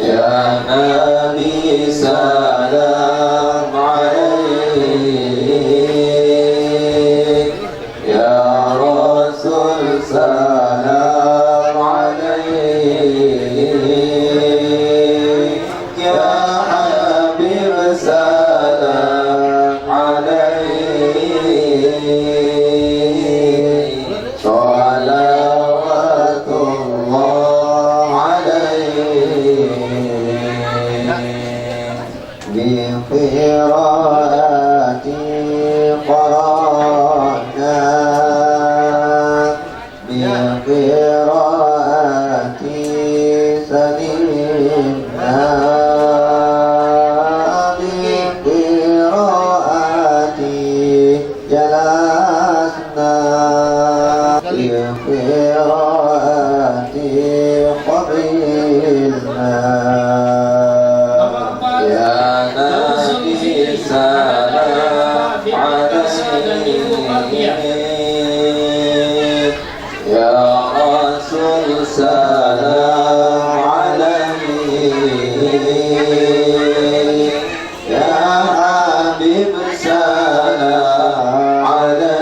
Ya Nabi salam alaihi, Ya Rasul salam alaihi, Ya Habib salam alaihi. بقراءة سلمنا بقراءة جلسنا بقراءة قبلنا يا نبي سلام عليك يا رسول سلام عليك يا حبيب سلام عليك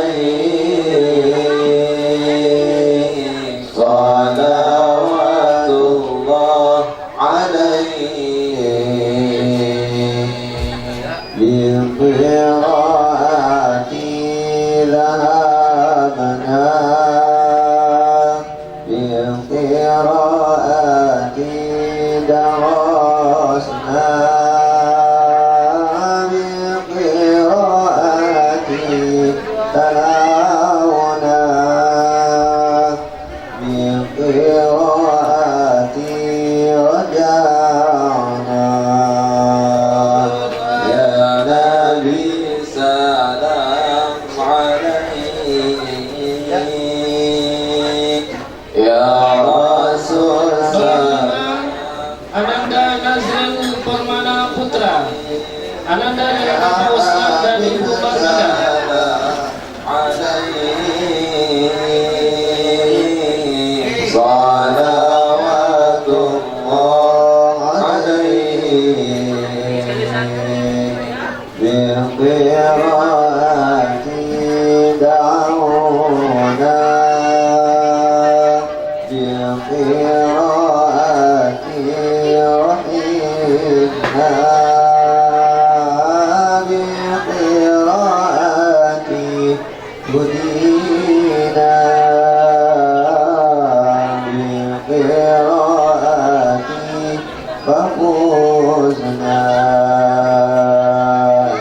صلوات الله عليك بقراءة ذهبنا بقراءة درسنا بقراءة تلاونا بقراءة رجعنا يا نبي سلام عليك يا رسول سلام Ananda Nazril Permana Putra, Ananda dari Bapak Ustaz dan Ibu Margina. Salawatullah alaihi biqiraati da'una biqiraati rahimna biqiraati hudina biqiraati fafuzna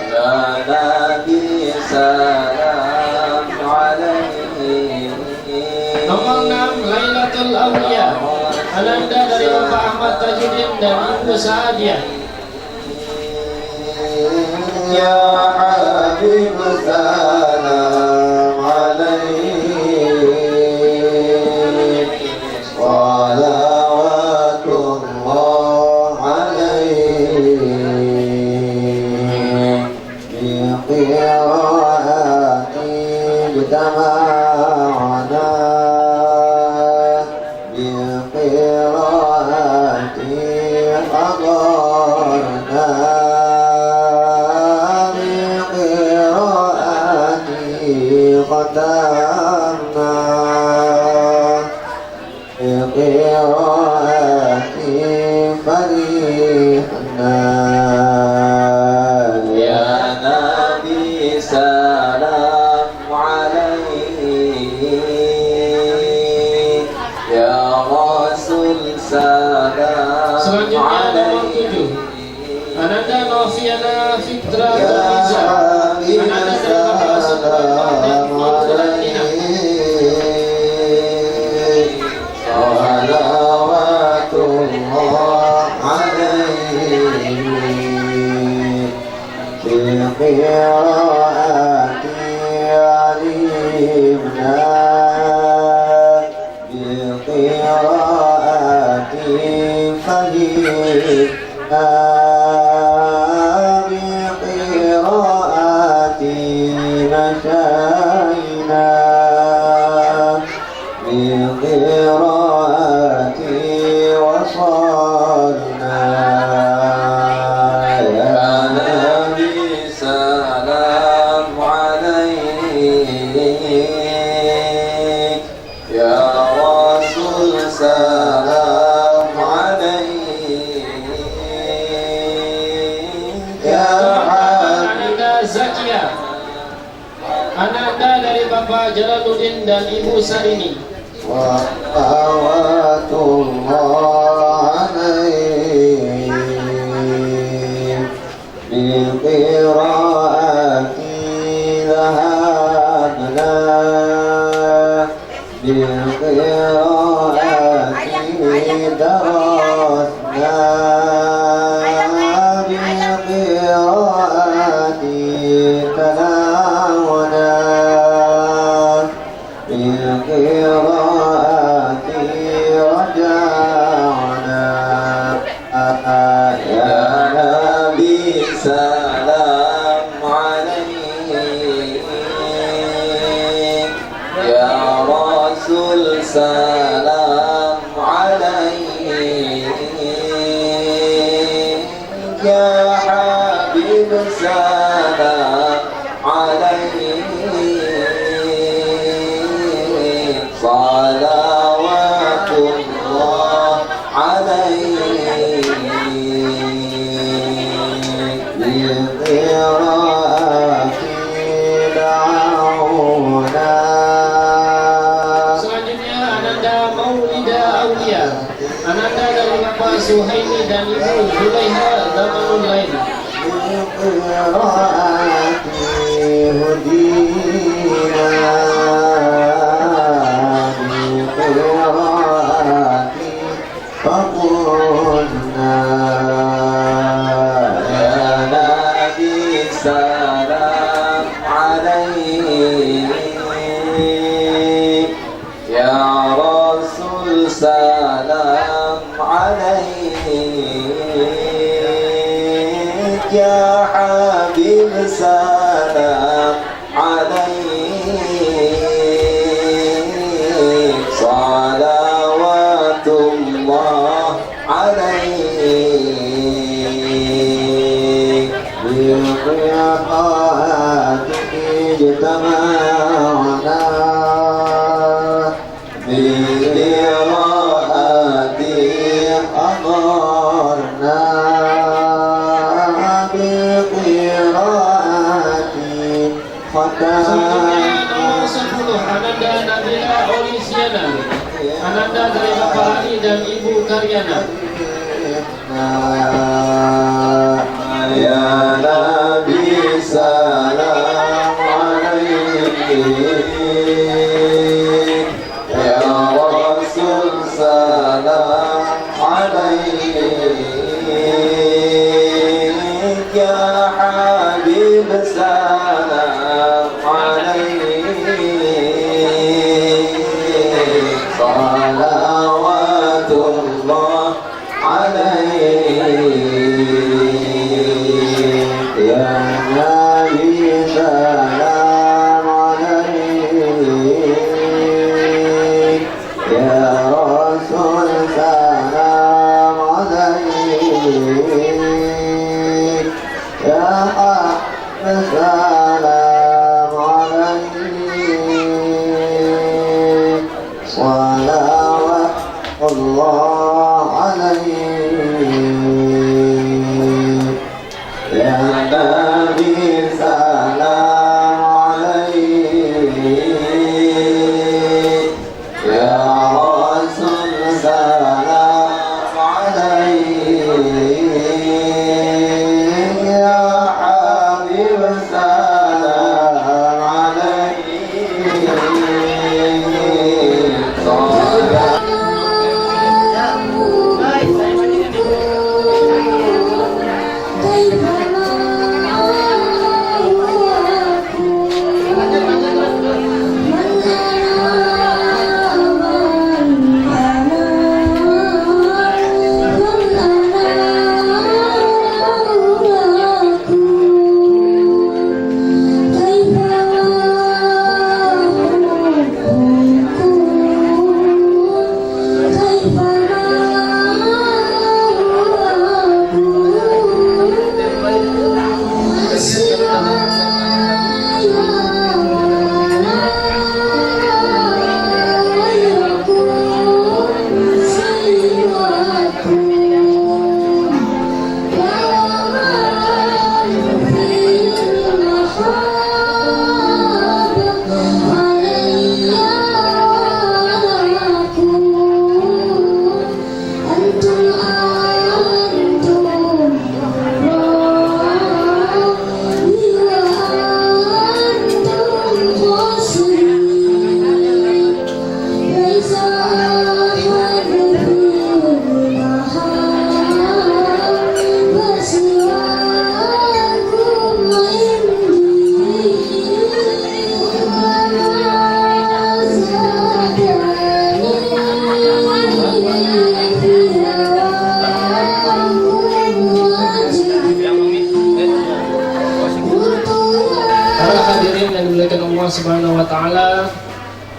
ya nabi salam alaihi. Nomor 6 Lailatul Aulia, Ananda dari Bapak Ahmad Tajuddin dan Ibu Saadiah. Ya Habib salam alaik salawatullah alaik biqiraati bidama'ana biqiraati hadarna قدرنا بقراءة فرحنا يا نبي سلام عليك يا رسول سلام Selanjutnya nomor 7 Ananda Noviana Fitra Termiza, Ananda dari Bapak Asad dan Ibu Ferdinand. Salawatullah alaihi biqiraati alimna biqiraati fahimna biqiraati masyaina biqiraati wasalna ya nabi salam alaik ya rasul salam alaik ya Ananda Zakia, Ananda dari Bapak Jalaluddin dan Ibu Sarini. Salawatullah alaih biqiraati dhahabna biqiraati Salam alaik ya Habib, salam alaik salawatullah alaik Ananda dari Bapak Suhaimi dan Ibu Zulaiha Zamanul Lain. salam alaik ya Rasul, salam alaik ya Habib, salam alaik salawatullah alaik بقراءاتك اجتمعنا بقراءتي حضرنا بقراءتي Selanjutnya ختمنا nomor 10 Ananda Nabila Olisiana. Ananda dari Bapak Ali dan Ibu Karyana. Ya Nabi, salam alaik ya Rasul, salam alaik ya Habib, salam alaik salawatullah alaik يا نبي سلام عليك يا رسول سلام عليك يا حق سلام عليك صلوات الله عليك يا نبي سلام عليك يا رسول سلام عليك يا حبيب سلام عليك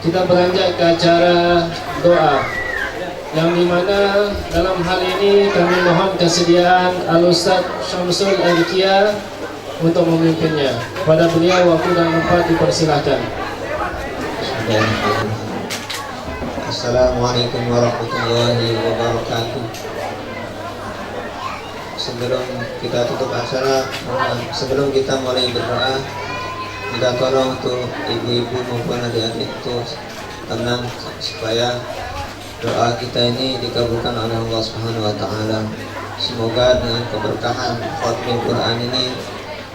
kita beranjak ke acara doa, yang dimana dalam hal ini kami mohon kesediaan Al-Ustaz Syamsul Al-Kia untuk memimpinnya. Kepada beliau waktu dan tempat dipersilahkan. Assalamualaikum warahmatullahi wabarakatuh. Sebelum kita tutup acara, sebelum kita mulai berdoa, minta tolong untuk ibu-ibu maupun adik-adik itu tenang supaya doa kita ini dikabulkan oleh Allah Subhanahu wa taala. Semoga dengan keberkahan khatmul Quran ini,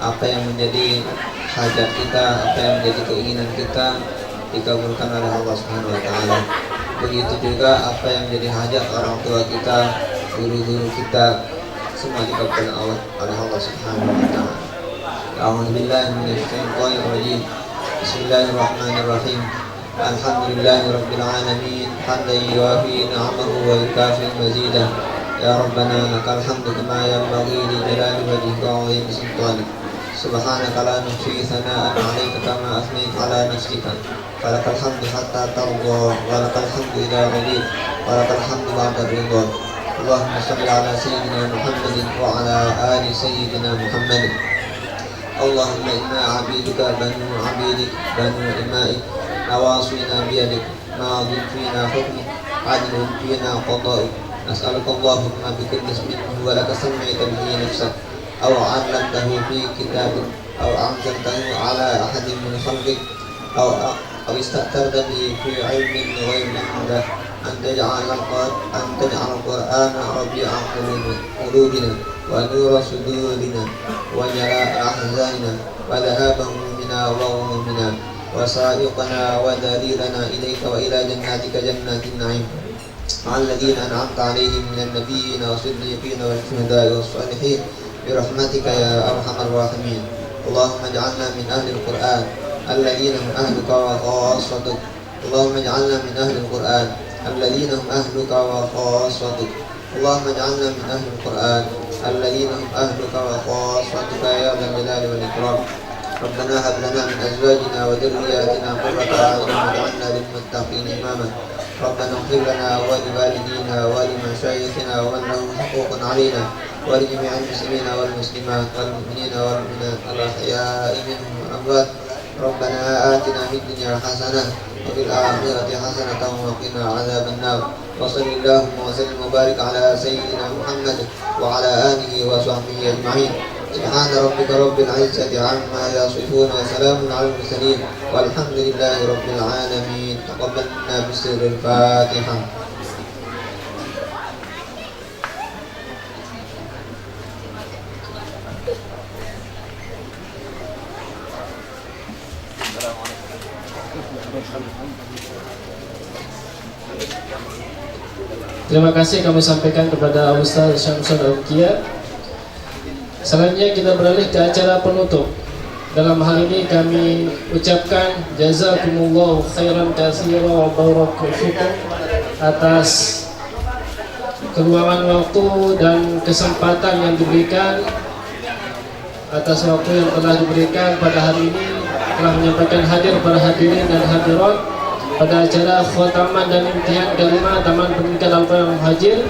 apa yang menjadi hajat kita, apa yang menjadi keinginan kita dikabulkan oleh Allah Subhanahu wa taala. Begitu juga apa yang menjadi hajat orang tua kita, guru-guru kita, semua dikabulkan oleh Allah Subhanahu wa taala. A'udzubillahi minasyaitonir rajim. Bismillahirrahmanirrahim. Alhamdulillahirabbil alamin. Hamdan yuwafi ni'amahu wa yukafi mazidah. Ya Rabbana lakal hamdu kama yanbaghi li jalali wajhika wa 'azimi sultanik. Subhanaka la nuhsi thana'an 'alaika kama athnayta 'ala nafsika. Falakal hamdu hatta tarda wa lakal hamdu idza radit wa lakal hamdu ba'da ridha. Allahumma shalli 'ala sayyidina Muhammadin wa 'ala ali sayyidina Muhammadin. Allahumma inna 'abiduka banu 'abidik banu ima'ik nawasina biyadik madin fina hukmuk 'adlun fina qada'uk. Nas'aluka Allahumma bikulli ismin huwa laka sammaita bihi nafsak aw 'allamtahu fi kitabik aw anzaltahu 'ala ahadin min khalqik aw ista'tarta bihi fi 'ilmin ghaibin 'indak an taj'ala al-Qur'ana rabi'a qulubina wa nura sudurina wa jala'a ahzanina wa dhahaba humumina wa ghumumina wa sa'iqana wa dalilana ilayka wa ila jannatika jannatin na'im ma'al ladhina an'amta 'alaihim minan nabiyyina wa siddiqina wal shuhada'i was salihin birahmatika ya arhamar rahimin. Allahumma ij'alna min ahli al-Qur'an alladhina hum ahluka wa khassatuk. Allahumma ij'alna min ahli al-Qur'an alladhina hum ahluka wa khassatuk. Allahumma ij'alna min ahli al-Qur'an alladhina hum ahluka wa khassatuka ya dzal jalali wal ikram. Rabbana hab lana min azwajina wa dhurriyyatina qurrata a'yunin waj'alna lil muttaqina imama. Rabbana ighfir lana wa li walidina wa li mashayikhina wa man lahum huququn 'alaina wa li jami'il muslimina wal muslimat wal mu'minina wal mu'minat al ahya'i minhum wal amwat. Rabbana atina fid dunya hasanah wa fil akhirati hasanatan wa qina 'adzaban nar. Wa sallallahu wa sallim wa barik ala sayyidina Muhammad wa ala alihi wa sahbihi ajma'in. Subhana rabbika rabbil izzati 'amma yasifun wa salamun 'alal mursalin walhamdulillahi rabbil alamin. Taqabbal minna bisirril Fatihah. Terima kasih kami sampaikan kepada Ustaz Syamsul Al-Kia. Selanjutnya kita beralih ke acara penutup. Dalam hal ini kami ucapkan jazakumullahu khairan katsira wa barakallahu fikum atas keluangan waktu dan kesempatan yang diberikan, atas waktu yang telah diberikan pada hari ini, telah menyampaikan hadir para hadirin dan hadirat pada acara khataman dan imtihan kelima Taman Pendidikan Al-Quran Muhajir.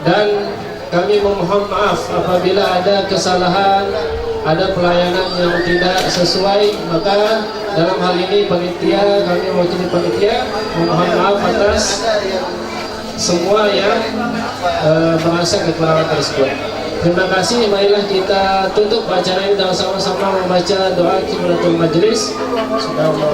Dan kami memohon maaf apabila ada kesalahan, ada pelayanan yang tidak sesuai, maka dalam hal ini panitia, kami mewakili panitia memohon maaf atas semua yang merasa kekurangan tersebut. Terima kasih. Marilah kita tutup acara ini dengan sama-sama membaca doa kifaratul majlis. Subhanallah.